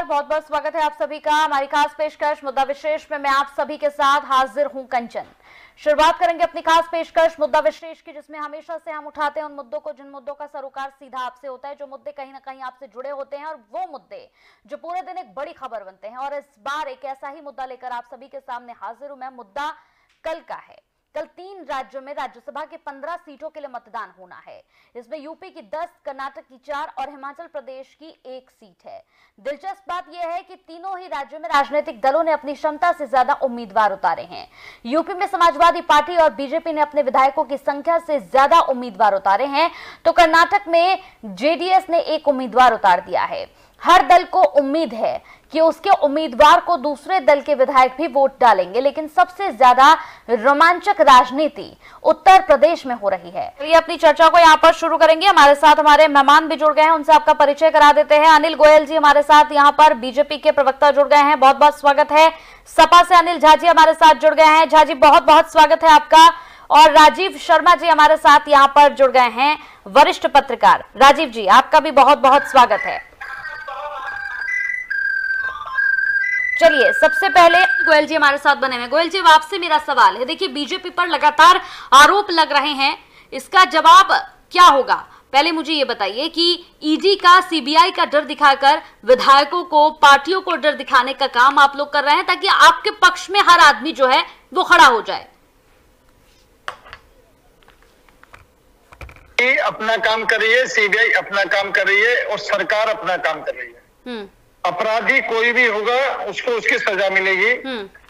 नमस्कार, बहुत बहुत स्वागत है आप सभी का हमारी खास पेशकश मुद्दा विशेष में। मैं आप सभी के साथ हाजिर हूं कंचन। शुरुआत करेंगे अपनी खास पेशकश मुद्दा विशेष की, जिसमें हमेशा से हम उठाते हैं उन मुद्दों को जिन मुद्दों का सरोकार सीधा आपसे होता है, जो मुद्दे कहीं ना कहीं आपसे जुड़े होते हैं और वो मुद्दे जो पूरे दिन एक बड़ी खबर बनते हैं। और इस बार एक ऐसा ही मुद्दा लेकर आप सभी के सामने हाजिर हूं मैं। मुद्दा कल का है। कल 3 राज्यों में राज्यसभा के 15 सीटों के लिए मतदान होना है। इसमें यूपी की 10, कर्नाटक की 4 और हिमाचल प्रदेश की 1 सीट है। दिलचस्प बात यह है कि तीनों ही राज्यों में राजनीतिक दलों ने अपनी क्षमता से ज्यादा उम्मीदवार उतारे हैं। यूपी में समाजवादी पार्टी और बीजेपी ने अपने विधायकों की संख्या से ज्यादा उम्मीदवार उतारे हैं, तो कर्नाटक में जेडीएस ने 1 उम्मीदवार उतार दिया है। हर दल को उम्मीद है कि उसके उम्मीदवार को दूसरे दल के विधायक भी वोट डालेंगे, लेकिन सबसे ज्यादा रोमांचक राजनीति उत्तर प्रदेश में हो रही है। ये अपनी चर्चा को यहाँ पर शुरू करेंगे। हमारे साथ हमारे मेहमान भी जुड़ गए हैं, उनसे आपका परिचय करा देते हैं। अनिल गोयल जी हमारे साथ यहाँ पर बीजेपी के प्रवक्ता जुड़ गए हैं, बहुत बहुत स्वागत है। सपा से अनिल झा जी हमारे साथ जुड़ गए हैं, झा जी बहुत बहुत स्वागत है आपका। और राजीव शर्मा जी हमारे साथ यहाँ पर जुड़ गए हैं, वरिष्ठ पत्रकार। राजीव जी आपका भी बहुत बहुत स्वागत है। चलिए, सबसे पहले गोयल जी हमारे साथ बने हैं। गोयल जी, आपसे मेरा सवाल है, देखिए बीजेपी पर लगातार आरोप लग रहे हैं, इसका जवाब क्या होगा? पहले मुझे ये बताइए कि ईडी का, सीबीआई का डर दिखाकर विधायकों को, पार्टियों को डर दिखाने का काम आप लोग कर रहे हैं ताकि आपके पक्ष में हर आदमी जो है वो खड़ा हो जाए। अपना काम कर रही है, सीबीआई अपना काम कर रही है और सरकार अपना काम कर रही है। अपराधी कोई भी होगा उसको उसकी सजा मिलेगी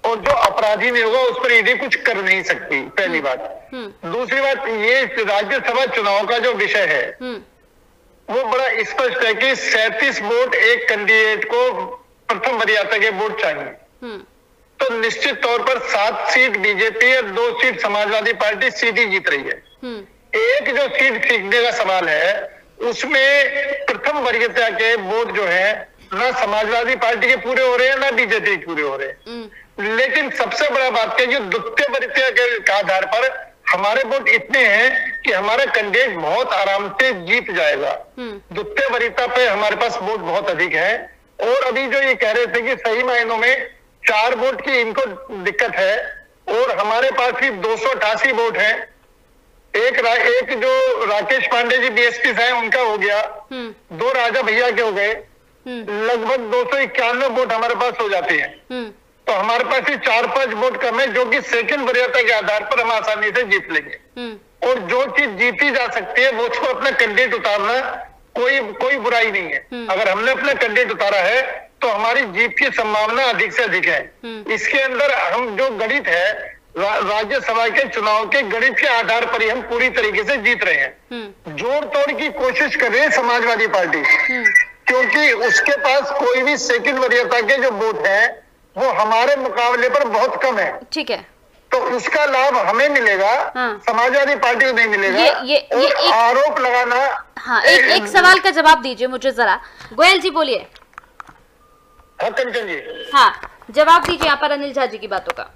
और जो अपराधी नहीं होगा उस पर ईडी कुछ कर नहीं सकती, पहली बात। दूसरी बात, ये राज्यसभा चुनाव का जो विषय है वो बड़ा स्पष्ट है कि 37 वोट एक कैंडिडेट को प्रथम वरीयता के वोट चाहिए। तो निश्चित तौर पर 7 सीट बीजेपी और 2 सीट समाजवादी पार्टी सीधी जीत रही है। एक जो सीट सीखने का सवाल है उसमें प्रथम वरीयता के वोट जो है ना समाजवादी पार्टी के पूरे हो रहे हैं ना बीजेपी के पूरे हो रहे हैं। लेकिन सबसे बड़ा बात है कि द्वितीय वरीयता के आधार पर हमारे वोट इतने हैं कि हमारा कैंडिडेट बहुत आराम से जीत जाएगा। द्वितीय वरीयता पे हमारे पास वोट बहुत अधिक है। और अभी जो ये कह रहे थे कि सही मायनों में 4 वोट की इनको दिक्कत है और हमारे पास भी 288 वोट है। एक जो राकेश पांडे जी बीएसपी से हैं उनका हो गया, 2 राजा भैया के हो गए, लगभग 291 वोट हमारे पास हो जाते हैं। तो हमारे पास ही 4-5 वोट कम है, जो कि सेकंड वरीयता के आधार पर हम आसानी से जीत लेंगे। और जो चीज जीती जा सकती है वो उसको अपना कैंडिडेट उतारना कोई बुराई नहीं है। अगर हमने अपना कैंडिडेट उतारा है तो हमारी जीत की संभावना अधिक से अधिक है। इसके अंदर हम जो गणित है राज्यसभा के चुनाव के गणित के आधार पर ही हम पूरी तरीके से जीत रहे हैं। जोड़ तोड़ की कोशिश कर रही है समाजवादी पार्टी, क्योंकि उसके पास कोई भी सेकंड वरीयता के जो वोट है वो हमारे मुकाबले पर बहुत कम है। ठीक है, तो उसका लाभ हमें मिलेगा, समाजवादी पार्टी को नहीं मिलेगा। ये आरोप लगाना। हाँ, एक सवाल का जवाब दीजिए मुझे जरा। गोयल जी बोलिए। हाँ कंचन जी, हाँ जवाब दीजिए यहाँ पर अनिल झा जी की बातों का।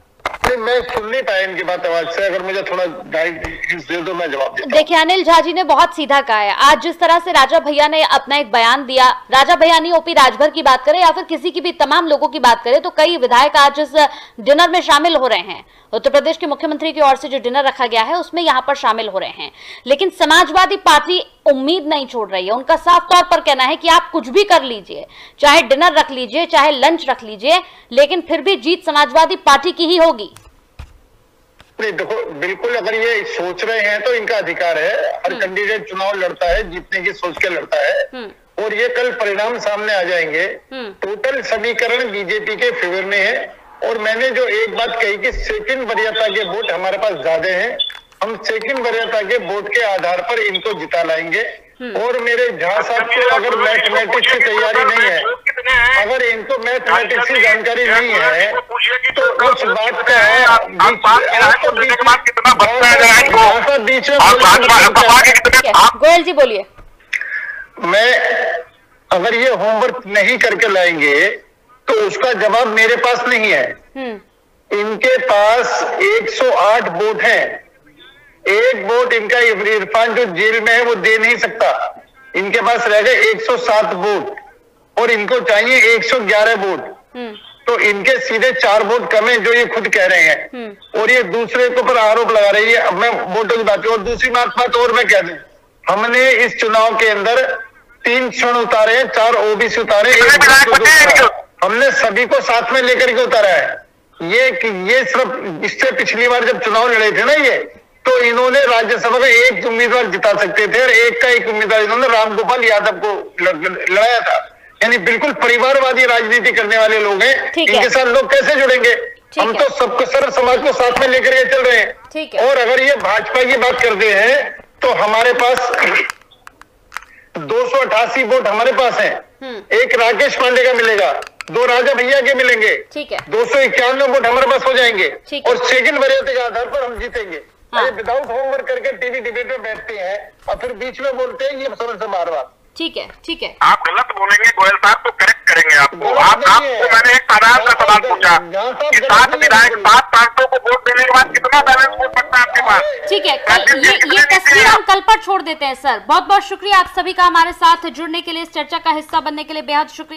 मैं सुन नहीं पाया इनकी बात आवाज से, अगर मुझे थोड़ा गाइड दे दो मैं जवाब देता हूं। देखिए, अनिल झा जी ने बहुत सीधा कहा है। आज जिस तरह से राजा भैया ने अपना एक बयान दिया, राजा भैया नहीं ओपी राजभर की बात करें या फिर किसी की भी तमाम लोगों की बात करें, तो कई विधायक आज इस डिनर में शामिल हो रहे हैं। उत्तर प्रदेश के मुख्यमंत्री की ओर से जो डिनर रखा गया है उसमें यहाँ पर शामिल हो रहे हैं। लेकिन समाजवादी पार्टी उम्मीद नहीं छोड़ रही है। उनका साफ तौर पर कहना है कि आप कुछ भी कर लीजिए, चाहे डिनर रख लीजिए, चाहे लंच रख लीजिए, लेकिन फिर भी जीत समाजवादी पार्टी की ही होगी। नहीं देखो, बिल्कुल अगर ये सोच रहे हैं तो इनका अधिकार है। हर कैंडिडेट चुनाव लड़ता है, जीतने की सोच के लड़ता है और ये कल परिणाम सामने आ जाएंगे। टोटल समीकरण बीजेपी के फेवर में है। और मैंने जो एक बात कही कि सेकंड वरीयता के वोट हमारे पास ज्यादा हैं, हम सेकंड वरीयता के वोट के आधार पर इनको जिता लाएंगे। और मेरे झा साहब को अगर मैथमेटिक्स की तैयारी नहीं है, अगर इनको मैथमेटिक्स की जानकारी नहीं है तो उस बात का गोयल जी बोलिए। मैं अगर ये होमवर्क नहीं करके लाएंगे तो उसका जवाब मेरे पास नहीं है। इनके पास 108 वोट हैं। एक वोट इनका इरफान जो जेल में है वो दे नहीं सकता। इनके पास रह गए 107 वोट। और इनको चाहिए 111 वोट। तो इनके सीधे 4 वोट कम है, जो ये खुद कह रहे हैं। और ये दूसरे के ऊपर आरोप लगा रही है। अब मैं वोटों की बात, और दूसरी बात और मैं कह दूं, हमने इस चुनाव के अंदर 3 क्षण उतारे हैं, 4 ओबीसी उतारे, हमने सभी को साथ में लेकर के उतारा है। ये सिर्फ इससे पिछली बार जब चुनाव लड़े थे ना ये, तो इन्होंने राज्यसभा में 1 उम्मीदवार जिता सकते थे और 1 का 1 उम्मीदवार इन्होंने रामगोपाल यादव को लड़ाया था। यानी बिल्कुल परिवारवादी राजनीति करने वाले लोग हैं, इनके साथ लोग कैसे जुड़ेंगे? हम तो सबको, सर्व समाज को साथ में लेकर के चल रहे हैं। और अगर ये भाजपा की बात करते हैं तो हमारे पास 288 वोट हमारे पास हैं। 1 राकेश पांडे का मिलेगा, 2 राजा भैया के मिलेंगे, 251 वोट हमारे पास हो जाएंगे और सेकंड वरीयता के आधार पर हम जीतेंगे। विदाउट होमवर्क करके टीवी डिबेट में बैठते हैं और फिर बीच में बोलते हैं ये समझ से बार बार। ठीक है। आप गलत बोलेंगे गोयल साहब तो करेक्ट करेंगे आपको। आपको मैंने एक साधारण सा सवाल पूछा कि 7 विधायक 7 सांसदों को वोट देने के बाद कितना बैलेंस वोट बनता है आपके पास? ठीक है, ये तस्वीर हम कल पर छोड़ देते हैं सर। बहुत बहुत शुक्रिया आप सभी का हमारे साथ जुड़ने के लिए, इस चर्चा का हिस्सा बनने के लिए बेहद शुक्रिया।